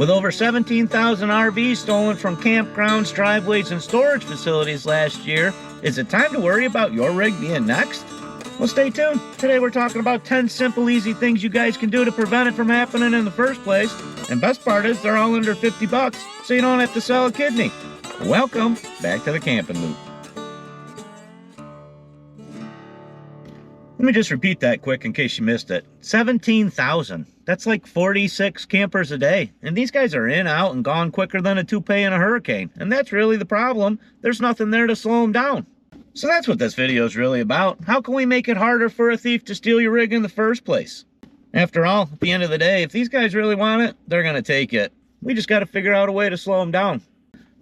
With over 17,000 RVs stolen from campgrounds, driveways, and storage facilities last year, is it time to worry about your rig being next? Well, stay tuned. Today we're talking about 10 simple, easy things you guys can do to prevent it from happening in the first place. And best part is they're all under 50 bucks, so you don't have to sell a kidney. Welcome back to the Camping Loop. Let me just repeat that quick in case you missed it. 17,000. That's like 46 campers a day. And these guys are in, out, and gone quicker than a toupee in a hurricane. And that's really the problem. There's nothing there to slow them down. So that's what this video is really about. How can we make it harder for a thief to steal your rig in the first place? After all, at the end of the day, if these guys really want it, they're going to take it. We just got to figure out a way to slow them down.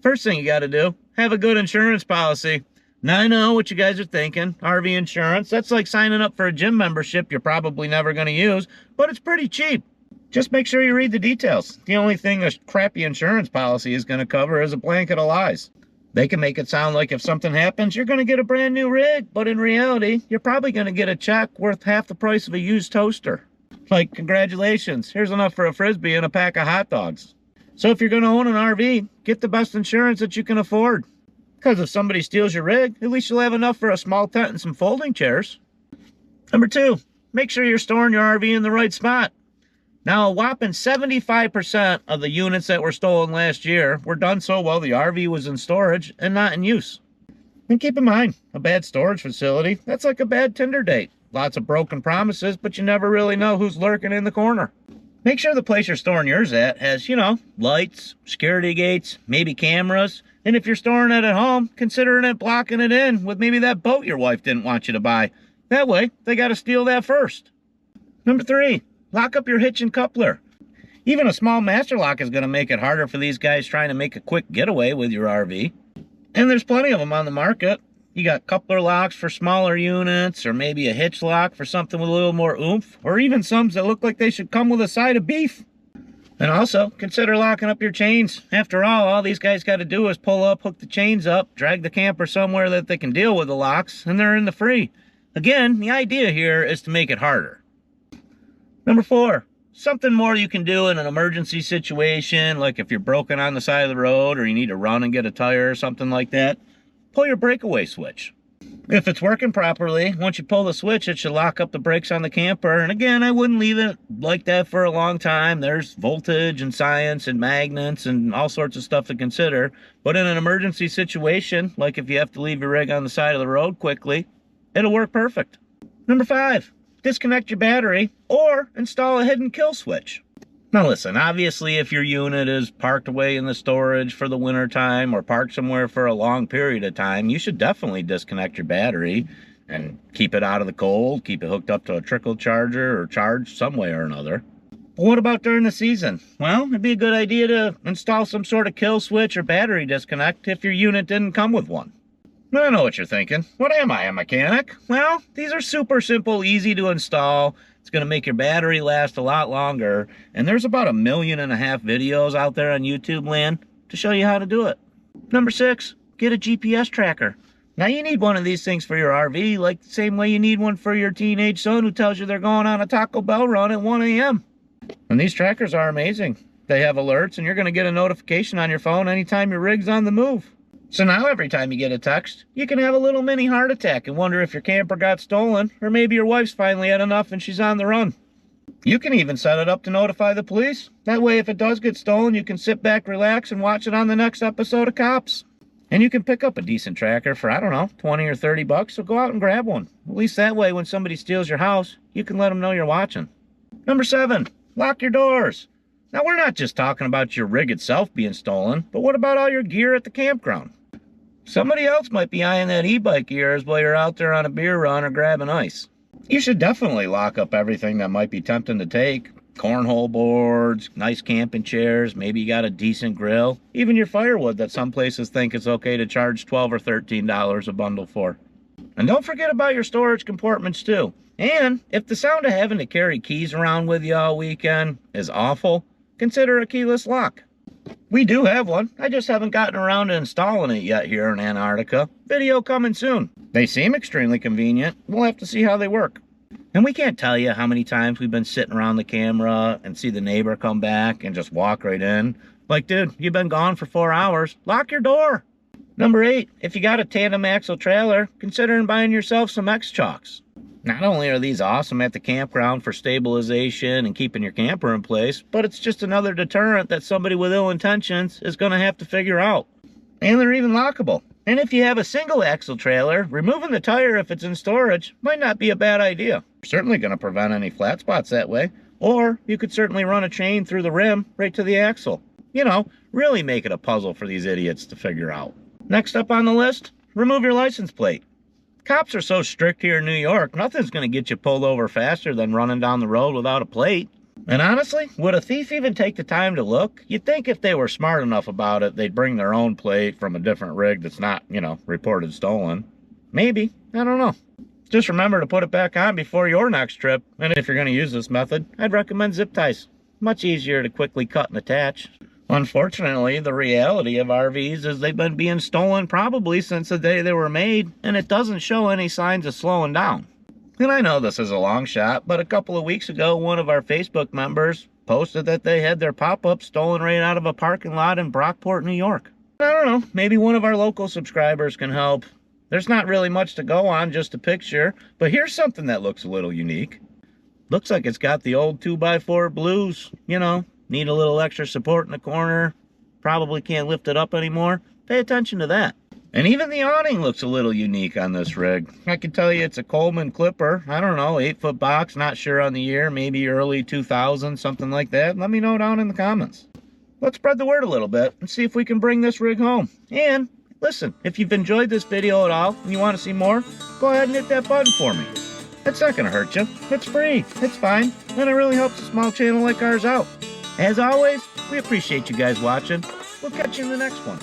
First thing you got to do, have a good insurance policy. Now I know what you guys are thinking, RV insurance, that's like signing up for a gym membership you're probably never going to use, but it's pretty cheap. Just make sure you read the details. The only thing a crappy insurance policy is going to cover is a blanket of lies. They can make it sound like if something happens, you're going to get a brand new rig, but in reality, you're probably going to get a check worth half the price of a used toaster. Like, congratulations, here's enough for a Frisbee and a pack of hot dogs. So if you're going to own an RV, get the best insurance that you can afford. Because if somebody steals your rig, at least you'll have enough for a small tent and some folding chairs. Number 2, make sure you're storing your RV in the right spot. Now, a whopping 75% of the units that were stolen last year were done so while the RV was in storage and not in use. And keep in mind, a bad storage facility, that's like a bad Tinder date. Lots of broken promises, but you never really know who's lurking in the corner. Make sure the place you're storing yours at has, lights, security gates, maybe cameras. And if you're storing it at home, considering it blocking it in with maybe that boat your wife didn't want you to buy. That way, they got to steal that first. Number 3, lock up your hitch and coupler. Even a small master lock is going to make it harder for these guys trying to make a quick getaway with your RV. And there's plenty of them on the market. You got coupler locks for smaller units, or maybe a hitch lock for something with a little more oomph, or even some that look like they should come with a side of beef. And also, consider locking up your chains. After all these guys got to do is pull up, hook the chains up, drag the camper somewhere that they can deal with the locks, and they're in the free. Again, the idea here is to make it harder. Number 4, something more you can do in an emergency situation, like if you're broken on the side of the road or you need to run and get a tire or something like that. Pull your breakaway switch. If it's working properly, once you pull the switch, it should lock up the brakes on the camper. And again, I wouldn't leave it like that for a long time. There's voltage and science and magnets and all sorts of stuff to consider. But in an emergency situation, like if you have to leave your rig on the side of the road quickly, it'll work perfect. Number 5, disconnect your battery or install a hidden kill switch. Now listen, obviously if your unit is parked away in the storage for the winter time or parked somewhere for a long period of time, you should definitely disconnect your battery and keep it out of the cold, keep it hooked up to a trickle charger or charged some way or another. But what about during the season? Well, it'd be a good idea to install some sort of kill switch or battery disconnect if your unit didn't come with one. I know what you're thinking. What am I, a mechanic? Well, these are super simple, easy to install. It's going to make your battery last a lot longer. And there's about 1.5 million videos out there on YouTube land to show you how to do it. Number 6, get a GPS tracker. Now you need one of these things for your RV, like the same way you need one for your teenage son who tells you they're going on a Taco Bell run at 1 a.m. And these trackers are amazing. They have alerts and you're going to get a notification on your phone anytime your rig's on the move. So now every time you get a text, you can have a little mini heart attack and wonder if your camper got stolen, or maybe your wife's finally had enough and she's on the run. You can even set it up to notify the police. That way if it does get stolen, you can sit back, relax, and watch it on the next episode of Cops. And you can pick up a decent tracker for, 20 or 30 bucks, so go out and grab one. At least that way when somebody steals your house, you can let them know you're watching. Number 7, lock your doors. Now we're not just talking about your rig itself being stolen, but what about all your gear at the campground? Somebody else might be eyeing that e-bike of yours while you're out there on a beer run or grabbing ice. You should definitely lock up everything that might be tempting to take. Cornhole boards, nice camping chairs, maybe you got a decent grill. Even your firewood that some places think it's okay to charge $12 or $13 a bundle for. And don't forget about your storage compartments too. And if the sound of having to carry keys around with you all weekend is awful, consider a keyless lock. We do have one. I just haven't gotten around to installing it yet here in Antarctica. Video coming soon. They seem extremely convenient. We'll have to see how they work. And we can't tell you how many times we've been sitting around the camera and see the neighbor come back and just walk right in. Like, dude, you've been gone for 4 hours. Lock your door. Number 8, if you got a tandem axle trailer, consider buying yourself some X-Chocks. Not only are these awesome at the campground for stabilization and keeping your camper in place, but it's just another deterrent that somebody with ill intentions is going to have to figure out. And they're even lockable. And if you have a single axle trailer, removing the tire if it's in storage might not be a bad idea. You're certainly going to prevent any flat spots that way. Or you could certainly run a chain through the rim right to the axle. You know, really make it a puzzle for these idiots to figure out. Next up on the list, remove your license plate. Cops are so strict here in New York, nothing's going to get you pulled over faster than running down the road without a plate. And honestly, would a thief even take the time to look? You'd think if they were smart enough about it, they'd bring their own plate from a different rig that's not, you know, reported stolen. Maybe. I don't know. Just remember to put it back on before your next trip. And if you're going to use this method, I'd recommend zip ties. Much easier to quickly cut and attach. Unfortunately, the reality of RVs is they've been being stolen probably since the day they were made, and it doesn't show any signs of slowing down. And I know this is a long shot, but a couple of weeks ago, one of our Facebook members posted that they had their pop-up stolen right out of a parking lot in Brockport, New York. I don't know, maybe one of our local subscribers can help. There's not really much to go on, just a picture, but here's something that looks a little unique. Looks like it's got the old 2x4 blues, you know. Need a little extra support in the corner. Probably can't lift it up anymore. Pay attention to that. And even the awning looks a little unique on this rig. I can tell you it's a Coleman Clipper. I don't know, 8-foot box, not sure on the year, maybe early 2000, something like that. Let me know down in the comments. Let's spread the word a little bit and see if we can bring this rig home. And listen, if you've enjoyed this video at all and you want to see more, go ahead and hit that button for me. It's not going to hurt you. It's free. It's fine. And it really helps a small channel like ours out. As always, we appreciate you guys watching. We'll catch you in the next one.